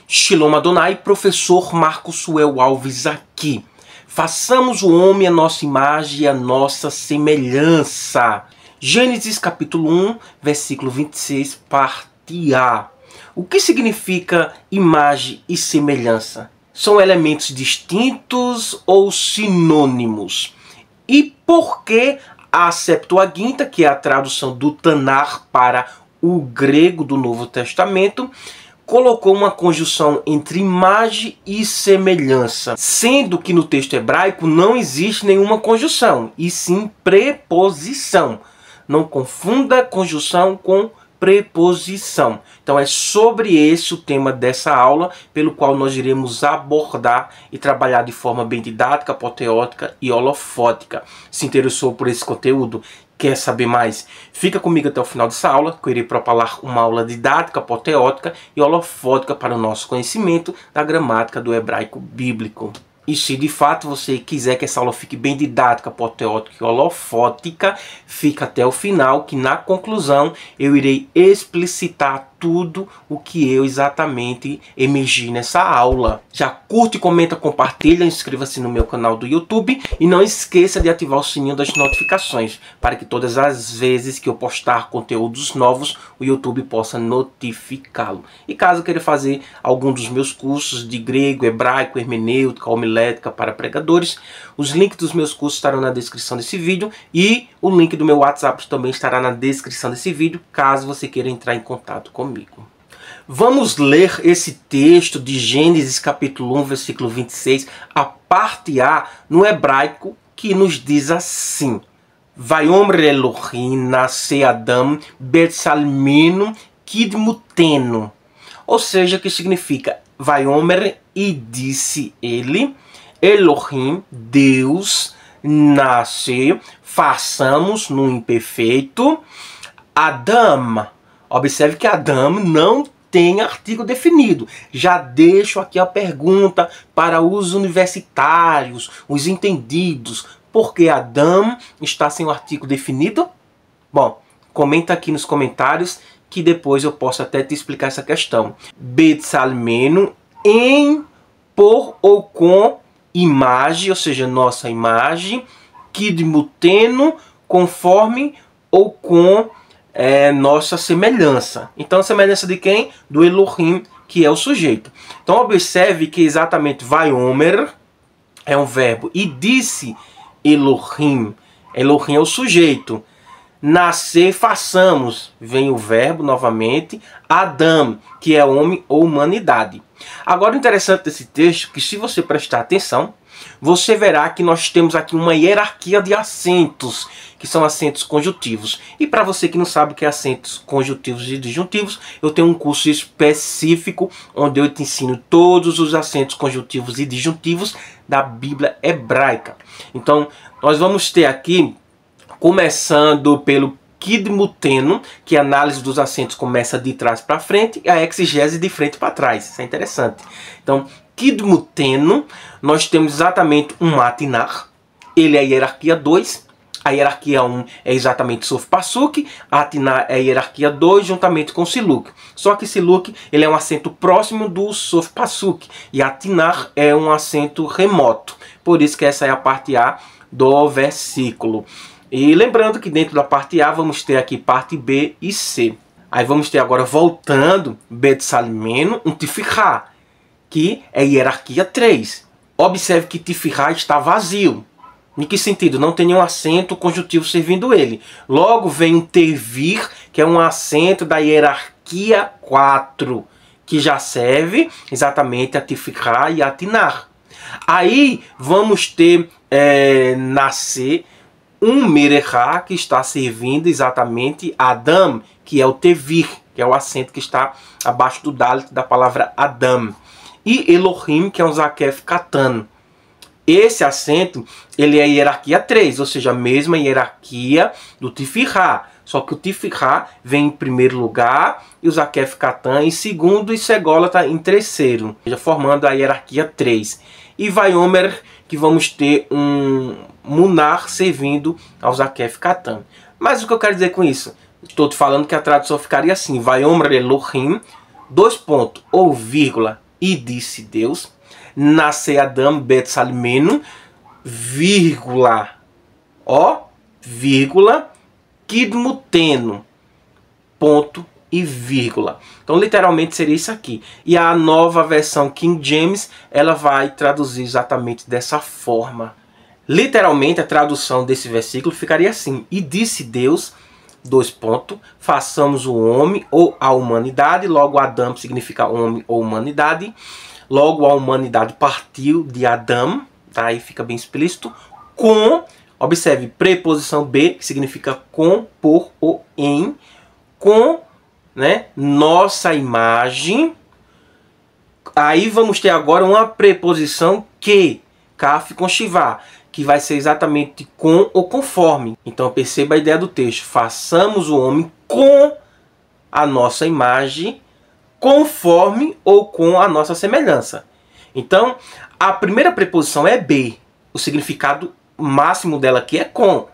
Shalom Adonai, professor Marco Suel Alves aqui. Façamos o homem a nossa imagem e a nossa semelhança. Gênesis capítulo 1, versículo 26, parte A. O que significa imagem e semelhança? São elementos distintos ou sinônimos? E por que a Septuaginta, que é a tradução do Tanar para o grego do Novo Testamento, colocou uma conjunção entre imagem e semelhança, sendo que no texto hebraico não existe nenhuma conjunção, e sim preposição. Não confunda conjunção com preposição. Então é sobre esse o tema dessa aula, pelo qual nós iremos abordar e trabalhar de forma bem didática, apoteótica e holofótica. Se interessou por esse conteúdo? Quer saber mais? Fica comigo até o final dessa aula, que eu irei propalar uma aula didática, apoteótica e holofótica para o nosso conhecimento da gramática do hebraico bíblico. E se de fato você quiser que essa aula fique bem didática, apoteótica e holofótica, fica até o final, que na conclusão eu irei explicitar tudo o que eu exatamente emergi nessa aula. Já curte, comenta, compartilha, inscreva-se no meu canal do YouTube e não esqueça de ativar o sininho das notificações para que todas as vezes que eu postar conteúdos novos, o YouTube possa notificá-lo. E caso queira fazer algum dos meus cursos de grego, hebraico, hermenêutica, homilética para pregadores, os links dos meus cursos estarão na descrição desse vídeo e o link do meu WhatsApp também estará na descrição desse vídeo, caso você queira entrar em contato comigo. Vamos ler esse texto de Gênesis capítulo 1, versículo 26, a parte A, no hebraico, que nos diz assim: Vayomer Elohim nasce Adam betsalmeno kidmuteno. Ou seja, que significa Vayomer, e disse ele, Elohim, Deus, nasce, façamos no imperfeito, Adam. Observe que Adam não tem artigo definido. Já deixo aqui a pergunta para os universitários, os entendidos. Por que Adam está sem o artigo definido? Bom, comenta aqui nos comentários que depois eu posso até te explicar essa questão. Betsalmeno, em, por ou com imagem, ou seja, nossa imagem. Kidmuteno, conforme ou com nossa semelhança. Então a semelhança de quem? Do Elohim, que é o sujeito. Então observe que exatamente Vayomer é um verbo e disse Elohim. Elohim é o sujeito. Nascer, façamos, vem o verbo novamente, Adam, que é homem ou humanidade. Agora o interessante desse texto é que, se você prestar atenção, você verá que nós temos aqui uma hierarquia de acentos, que são acentos conjuntivos. E para você que não sabe o que é acentos conjuntivos e disjuntivos, eu tenho um curso específico onde eu te ensino todos os acentos conjuntivos e disjuntivos da Bíblia hebraica. Então, nós vamos ter aqui, começando pelo Kidmuteno, que a análise dos acentos começa de trás para frente e a exegese de frente para trás. Isso é interessante. Então, Kidmuteno, nós temos exatamente um Matinar, ele é a hierarquia 2, a hierarquia 1 é exatamente Sof Pasuk, a Atinar é a hierarquia 2 juntamente com Siluk. Só que Siluk ele é um acento próximo do Sof Pasuk e a Atinar é um acento remoto. Por isso que essa é a parte A do versículo. E lembrando que dentro da parte A vamos ter aqui parte B e C. Aí vamos ter agora, voltando, Betsalmeno, um Tifirá, que é hierarquia 3. Observe que Tifirá está vazio. Em que sentido? Não tem nenhum acento conjuntivo servindo ele. Logo vem um Tevir, que é um acento da hierarquia 4, que já serve exatamente a Tifirá e a Atinar. Aí vamos ter nascer um Merechá, que está servindo exatamente Adam, que é o Tevir, que é o acento que está abaixo do Dalet da palavra Adam. E Elohim, que é um Zakef Katan. Esse acento, ele é a hierarquia 3, ou seja, a mesma hierarquia do Tifirá. Só que o Tifirá vem em primeiro lugar, e o Zakef Katan em segundo, e Sególata em terceiro, formando a hierarquia 3. E Vayomer, que vamos ter um Munar servindo ao Zakef Katan. Mas o que eu quero dizer com isso? Estou te falando que a tradução ficaria assim: Vayomer Elohim, ou vírgula, e disse Deus, nasce Adão Betsalimeno, vírgula, ó, vírgula, Kidmuteno, ponto e vírgula. Então literalmente seria isso aqui. E a nova versão King James, ela vai traduzir exatamente dessa forma. Literalmente a tradução desse versículo ficaria assim: e disse Deus, dois pontos, façamos o homem ou a humanidade. Logo Adão significa homem ou humanidade. Logo a humanidade partiu de Adão, tá? Aí fica bem explícito. Com, observe, preposição B, que significa com, por ou em, com, né, nossa imagem. Aí vamos ter agora uma preposição que, kaf com shivá, que vai ser exatamente com ou conforme. Então perceba a ideia do texto. Façamos o homem com a nossa imagem, conforme ou com a nossa semelhança. Então a primeira preposição é B. O significado máximo dela aqui é com.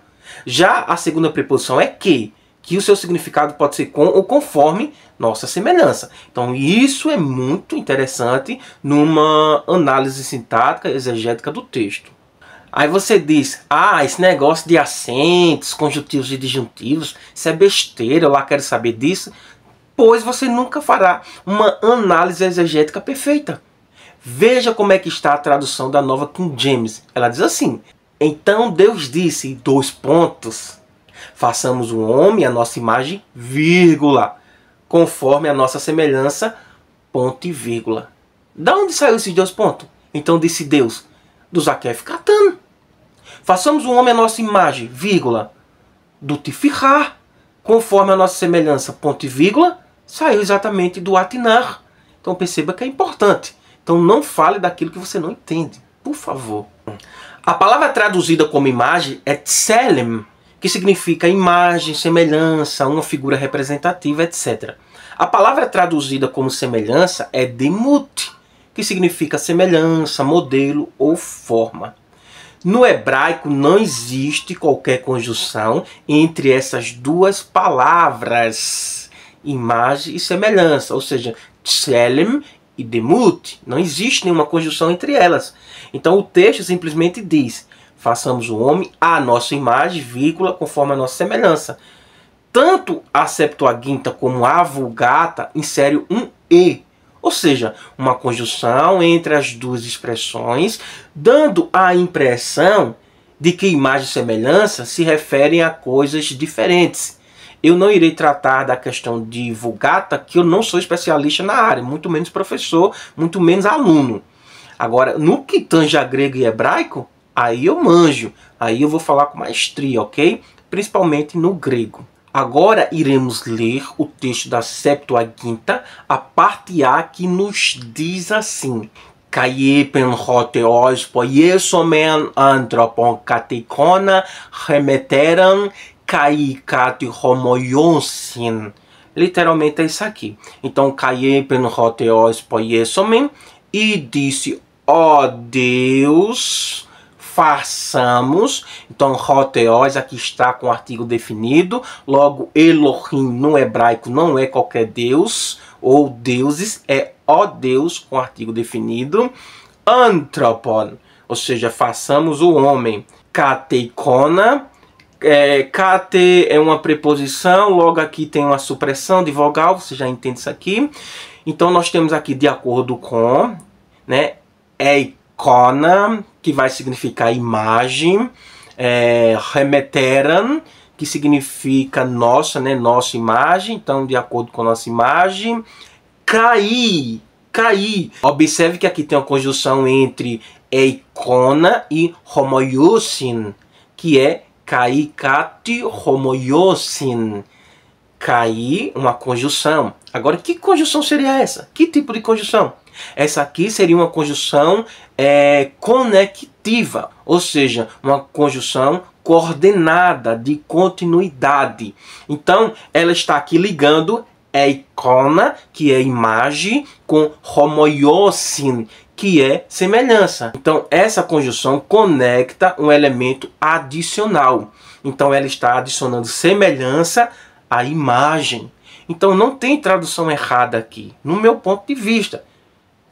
Já a segunda preposição é que o seu significado pode ser com ou conforme nossa semelhança. Então isso é muito interessante numa análise sintática exegética do texto. Aí você diz, ah, esse negócio de acentos, conjuntivos e disjuntivos, isso é besteira, eu lá quero saber disso. Pois você nunca fará uma análise exegética perfeita. Veja como é que está a tradução da nova King James. Ela diz assim: então Deus disse, dois pontos, façamos o homem a nossa imagem, vírgula, conforme a nossa semelhança, ponto e vírgula. Da onde saiu esses dois pontos? Então disse Deus, do Zaquef Catan. Façamos o homem a nossa imagem, vírgula, do Tifirá, conforme a nossa semelhança, ponto e vírgula, saiu exatamente do Atinar. Então perceba que é importante. Então não fale daquilo que você não entende, por favor. A palavra traduzida como imagem é tselem, que significa imagem, semelhança, uma figura representativa, etc. A palavra traduzida como semelhança é demut, que significa semelhança, modelo ou forma. No hebraico não existe qualquer conjunção entre essas duas palavras, imagem e semelhança, ou seja, tselem e demut. Não existe nenhuma conjunção entre elas. Então o texto simplesmente diz, façamos o homem à nossa imagem, vírgula, conforme a nossa semelhança. Tanto a Septuaginta como a Vulgata insere um e, ou seja, uma conjunção entre as duas expressões, dando a impressão de que imagem e semelhança se referem a coisas diferentes. Eu não irei tratar da questão de Vulgata, que eu não sou especialista na área, muito menos professor, muito menos aluno. Agora, no que tange a grego e hebraico, aí eu manjo, aí eu vou falar com maestria, ok? Principalmente no grego. Agora iremos ler o texto da Septuaginta, a parte A, que nos diz assim: Kaiepen hoteos poiesomen antropon kateikona remeteram kaikati homoionsin. Literalmente é isso aqui. Então, Kaiepen hoteos poiesomen, e disse, ó Deus, façamos. Então, hoteos aqui está com o artigo definido. Logo, Elohim no hebraico não é qualquer Deus ou deuses, é ó Deus com artigo definido. Antropon, ou seja, façamos o homem. Kateikona, kate é uma preposição, logo aqui tem uma supressão de vogal, você já entende isso aqui. Então nós temos aqui de acordo com, né, eikona, que vai significar imagem, remeteram, que significa nossa, né, nossa imagem, então de acordo com a nossa imagem. Cair. Observe que aqui tem uma conjunção entre eikona e homoiosin, que é kaikati homoiosin. Cair, uma conjunção. Agora, que conjunção seria essa? Que tipo de conjunção? Essa aqui seria uma conjunção conectiva, ou seja, uma conjunção coordenada, de continuidade. Então, ela está aqui ligando eikona, que é imagem, com homoiosin, que é semelhança. Então, essa conjunção conecta um elemento adicional. Então, ela está adicionando semelhança à imagem. Então, não tem tradução errada aqui, no meu ponto de vista.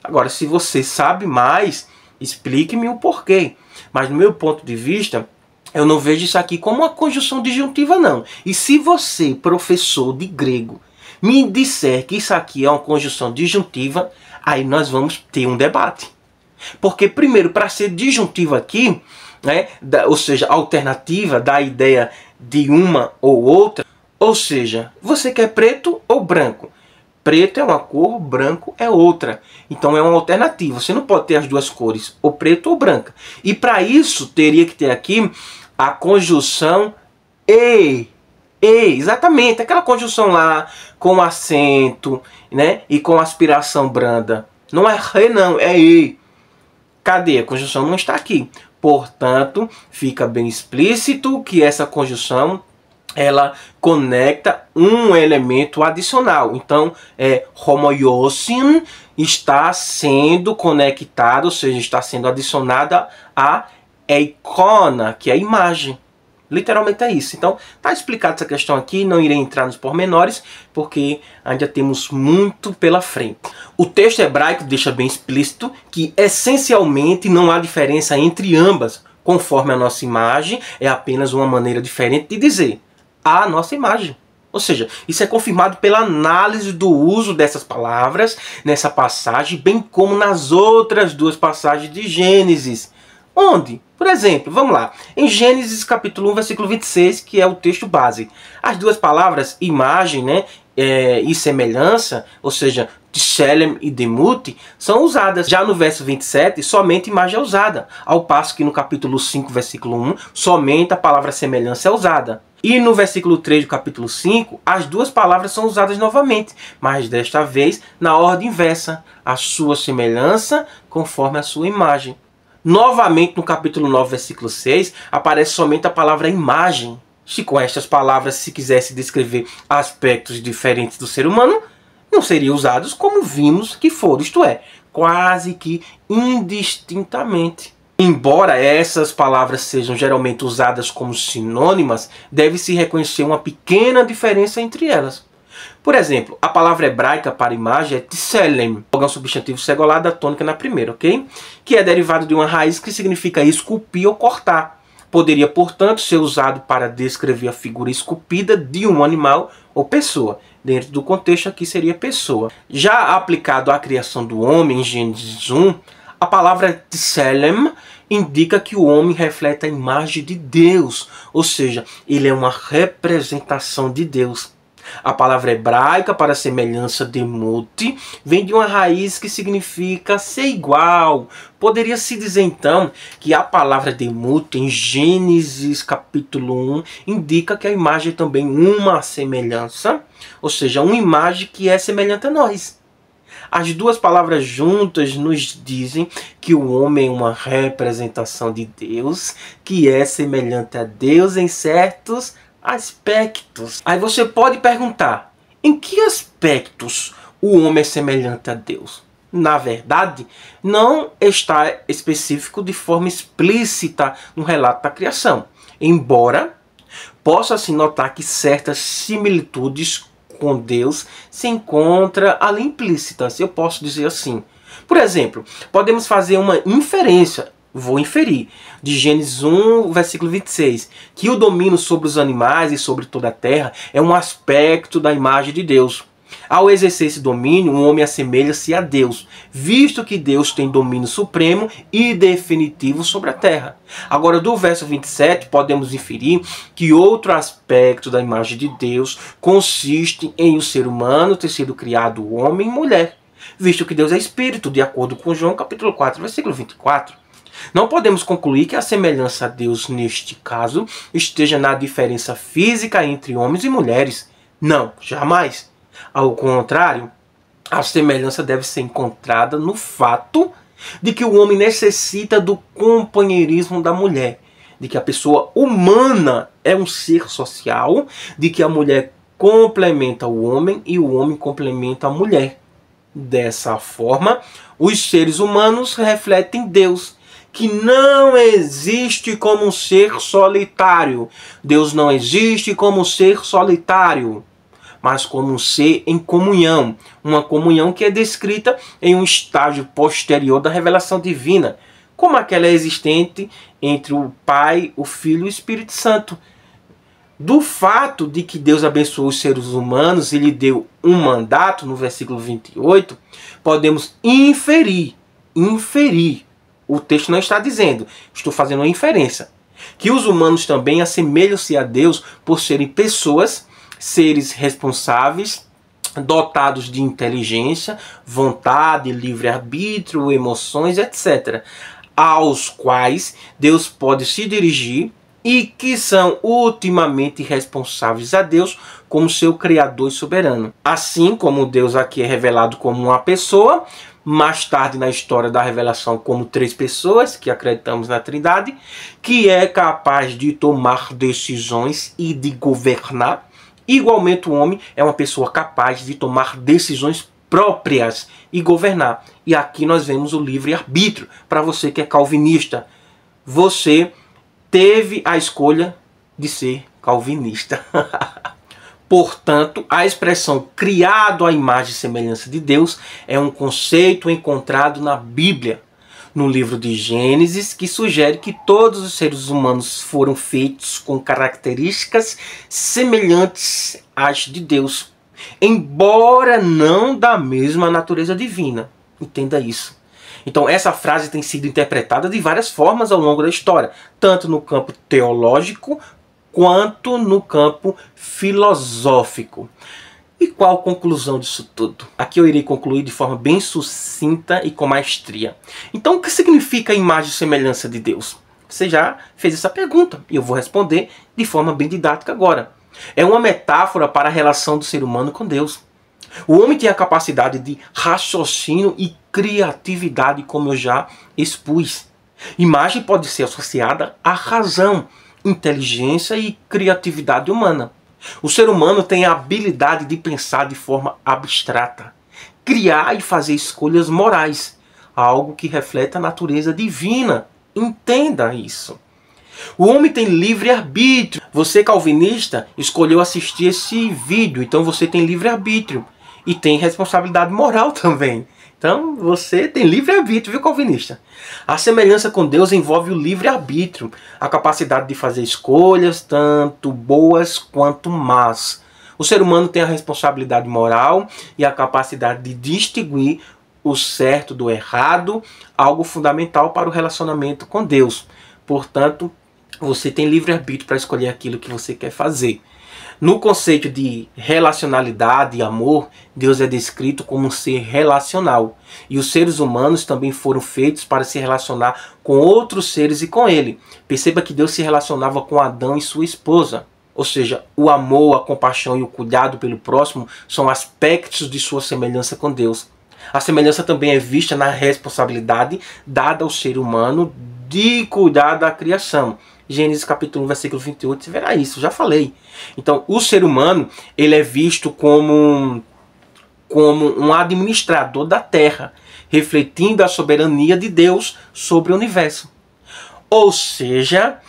Agora, se você sabe mais, explique-me o porquê. Mas no meu ponto de vista, eu não vejo isso aqui como uma conjunção disjuntiva, não. E se você, professor de grego, me disser que isso aqui é uma conjunção disjuntiva, aí nós vamos ter um debate. Porque, primeiro, para ser disjuntivo aqui, né, ou seja, alternativa da ideia de uma ou outra, ou seja, você quer preto ou branco? Preto é uma cor, branco é outra. Então é uma alternativa. Você não pode ter as duas cores, ou preto ou branca. E para isso teria que ter aqui a conjunção e. Exatamente, aquela conjunção lá com acento, né? E com aspiração branda. Não é re, não, é e. Cadê? A conjunção não está aqui. Portanto, fica bem explícito que essa conjunção ela conecta um elemento adicional. Então, homoiosin está sendo conectado, ou seja, está sendo adicionada a eikona, que é a imagem. Literalmente é isso. Então, está explicada essa questão aqui, não irei entrar nos pormenores, porque ainda temos muito pela frente. O texto hebraico deixa bem explícito que, essencialmente, não há diferença entre ambas, conforme a nossa imagem, é apenas uma maneira diferente de dizer a nossa imagem. Ou seja, isso é confirmado pela análise do uso dessas palavras nessa passagem, bem como nas outras duas passagens de Gênesis. Onde? Por exemplo, vamos lá, em Gênesis capítulo 1, versículo 26, que é o texto base. As duas palavras imagem, né, e semelhança, ou seja, Tselem e Demut, são usadas. Já no verso 27, somente imagem é usada, ao passo que no capítulo 5, versículo 1, somente a palavra semelhança é usada. E no versículo 3 do capítulo 5, as duas palavras são usadas novamente, mas desta vez na ordem inversa, a sua semelhança conforme a sua imagem. Novamente no capítulo 9, versículo 6, aparece somente a palavra imagem. Se com estas palavras se quisesse descrever aspectos diferentes do ser humano, não seriam usados como vimos que foram, isto é, quase que indistintamente. Embora essas palavras sejam geralmente usadas como sinônimas, deve-se reconhecer uma pequena diferença entre elas. Por exemplo, a palavra hebraica para imagem é tselem, um substantivo segolado da tônica na primeira, ok? Que é derivado de uma raiz que significa esculpir ou cortar. Poderia, portanto, ser usado para descrever a figura esculpida de um animal ou pessoa. Dentro do contexto aqui seria pessoa. Já aplicado à criação do homem em Gênesis 1, a palavra tselem indica que o homem reflete a imagem de Deus, ou seja, ele é uma representação de Deus. A palavra hebraica para semelhança demut vem de uma raiz que significa ser igual. Poderia-se dizer então que a palavra demut em Gênesis capítulo 1 indica que a imagem é também uma semelhança, ou seja, uma imagem que é semelhante a nós. As duas palavras juntas nos dizem que o homem é uma representação de Deus, que é semelhante a Deus em certos aspectos. Aí você pode perguntar, em que aspectos o homem é semelhante a Deus? Na verdade, não está específico de forma explícita no relato da criação. Embora possa-se notar que certas similitudes com Deus se encontra ali implícitas, eu posso dizer assim. Por exemplo, podemos fazer uma inferência, vou inferir, de Gênesis 1, versículo 26, que o domínio sobre os animais e sobre toda a terra é um aspecto da imagem de Deus. Ao exercer esse domínio, o homem assemelha-se a Deus, visto que Deus tem domínio supremo e definitivo sobre a terra. Agora, do verso 27, podemos inferir que outro aspecto da imagem de Deus consiste em o ser humano ter sido criado homem e mulher, visto que Deus é espírito, de acordo com João capítulo 4, versículo 24. Não podemos concluir que a semelhança a Deus, neste caso, esteja na diferença física entre homens e mulheres. Não, jamais. Ao contrário, a semelhança deve ser encontrada no fato de que o homem necessita do companheirismo da mulher, de que a pessoa humana é um ser social, de que a mulher complementa o homem e o homem complementa a mulher. Dessa forma, os seres humanos refletem Deus, que não existe como um ser solitário. Deus não existe como um ser solitário. mas como um ser em comunhão. Uma comunhão que é descrita em um estágio posterior da revelação divina, como aquela existente entre o Pai, o Filho e o Espírito Santo. Do fato de que Deus abençoou os seres humanos e lhe deu um mandato, no versículo 28, podemos inferir, o texto não está dizendo, estou fazendo uma inferência, que os humanos também assemelham-se a Deus por serem pessoas, seres responsáveis, dotados de inteligência, vontade, livre-arbítrio, emoções, etc., aos quais Deus pode se dirigir e que são ultimamente responsáveis a Deus como seu Criador e soberano. Assim como Deus aqui é revelado como uma pessoa, mais tarde na história da revelação como 3 pessoas, que acreditamos na Trindade, que é capaz de tomar decisões e de governar. Igualmente o homem é uma pessoa capaz de tomar decisões próprias e governar. E aqui nós vemos o livre-arbítrio. Para você que é calvinista, você teve a escolha de ser calvinista. Portanto, a expressão criado à imagem e semelhança de Deus é um conceito encontrado na Bíblia, no livro de Gênesis, que sugere que todos os seres humanos foram feitos com características semelhantes às de Deus, embora não da mesma natureza divina. Entenda isso. Então essa frase tem sido interpretada de várias formas ao longo da história, tanto no campo teológico quanto no campo filosófico. E qual a conclusão disso tudo? Aqui eu irei concluir de forma bem sucinta e com maestria. Então o que significa a imagem e semelhança de Deus? Você já fez essa pergunta e eu vou responder de forma bem didática agora. É uma metáfora para a relação do ser humano com Deus. O homem tem a capacidade de raciocínio e criatividade, como eu já expus. Imagem pode ser associada à razão, inteligência e criatividade humana. O ser humano tem a habilidade de pensar de forma abstrata, criar e fazer escolhas morais, algo que reflete a natureza divina. Entenda isso. O homem tem livre-arbítrio. Você, calvinista, escolheu assistir esse vídeo, então você tem livre-arbítrio. E tem responsabilidade moral também. Então você tem livre-arbítrio, viu, calvinista? A semelhança com Deus envolve o livre-arbítrio, a capacidade de fazer escolhas, tanto boas quanto más. O ser humano tem a responsabilidade moral e a capacidade de distinguir o certo do errado, algo fundamental para o relacionamento com Deus. Portanto, você tem livre-arbítrio para escolher aquilo que você quer fazer. No conceito de relacionalidade e amor, Deus é descrito como um ser relacional. E os seres humanos também foram feitos para se relacionar com outros seres e com Ele. Perceba que Deus se relacionava com Adão e sua esposa. Ou seja, o amor, a compaixão e o cuidado pelo próximo são aspectos de sua semelhança com Deus. A semelhança também é vista na responsabilidade dada ao ser humano de cuidar da criação. Gênesis capítulo 1, versículo 28, você verá isso, já falei. Então, o ser humano, ele é visto como um administrador da terra, refletindo a soberania de Deus sobre o universo. Ou seja,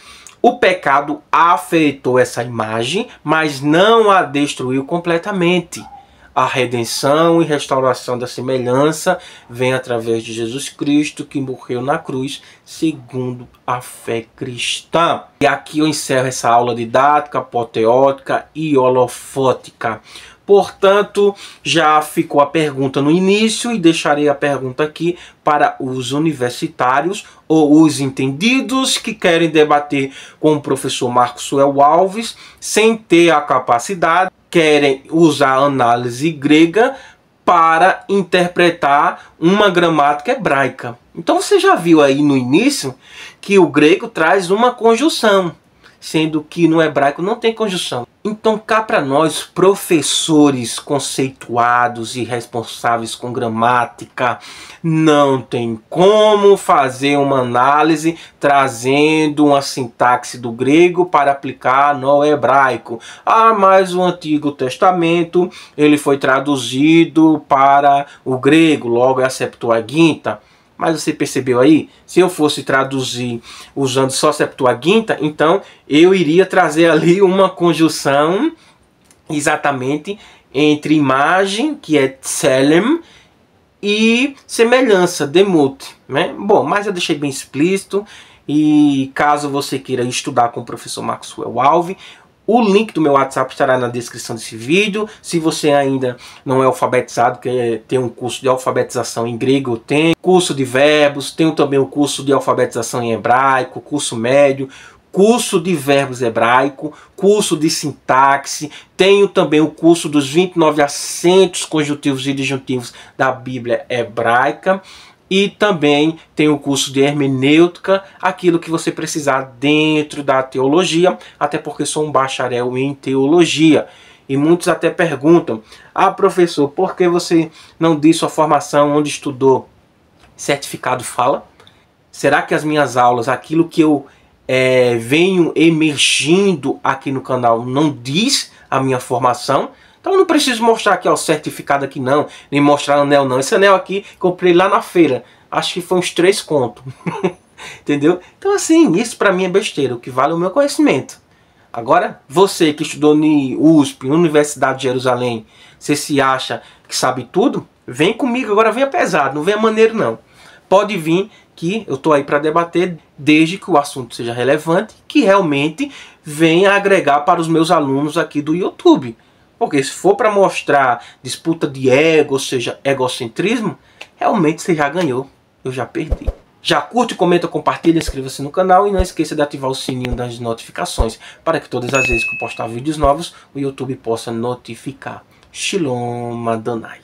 o pecado afetou essa imagem, mas não a destruiu completamente. A redenção e restauração da semelhança vem através de Jesus Cristo, que morreu na cruz, segundo a fé cristã. E aqui eu encerro essa aula didática, apoteótica e holofótica. Portanto, já ficou a pergunta no início e deixarei a pergunta aqui para os universitários ou os entendidos que querem debater com o professor Marcos Suel Alves sem ter a capacidade, querem usar a análise grega para interpretar uma gramática hebraica. Então você já viu aí no início que o grego traz uma conjunção, sendo que no hebraico não tem conjunção. Então cá para nós, professores conceituados e responsáveis com gramática, não tem como fazer uma análise trazendo uma sintaxe do grego para aplicar no hebraico. Ah, mas o Antigo Testamento ele foi traduzido para o grego, logo é a Septuaginta. Mas você percebeu aí? Se eu fosse traduzir usando só Septuaginta, então eu iria trazer ali uma conjunção exatamente entre imagem, que é tselem, e semelhança, demut, né? Bom, mas eu deixei bem explícito, e caso você queira estudar com o professor Maxwell Alves, o link do meu WhatsApp estará na descrição desse vídeo. Se você ainda não é alfabetizado, quer ter um curso de alfabetização em grego, eu tenho curso de verbos, tenho também o curso de alfabetização em hebraico, curso médio, curso de verbos hebraico, curso de sintaxe, tenho também o curso dos 29 acentos conjuntivos e disjuntivos da Bíblia hebraica. E também tem o curso de hermenêutica, aquilo que você precisar dentro da teologia, até porque sou um bacharel em teologia. E muitos até perguntam, professor, por que você não diz sua formação, onde estudou? Certificado fala? Será que as minhas aulas, aquilo que eu venho emergindo aqui no canal, não diz a minha formação? Então eu não preciso mostrar aqui, ó, o certificado aqui não, nem mostrar anel não. Esse anel aqui comprei lá na feira, acho que foi uns 3 contos. Entendeu? Então assim, isso pra mim é besteira, o que vale é o meu conhecimento. Agora, você que estudou no USP, Universidade de Jerusalém, você se acha que sabe tudo? Vem comigo, agora venha pesado, não venha maneiro não. Pode vir que eu tô aí para debater, desde que o assunto seja relevante, que realmente venha agregar para os meus alunos aqui do YouTube. Porque se for para mostrar disputa de ego, ou seja, egocentrismo, realmente você já ganhou, eu já perdi. Já curte, comenta, compartilha, inscreva-se no canal e não esqueça de ativar o sininho das notificações, para que todas as vezes que eu postar vídeos novos, o YouTube possa notificar. Shalom Adonai.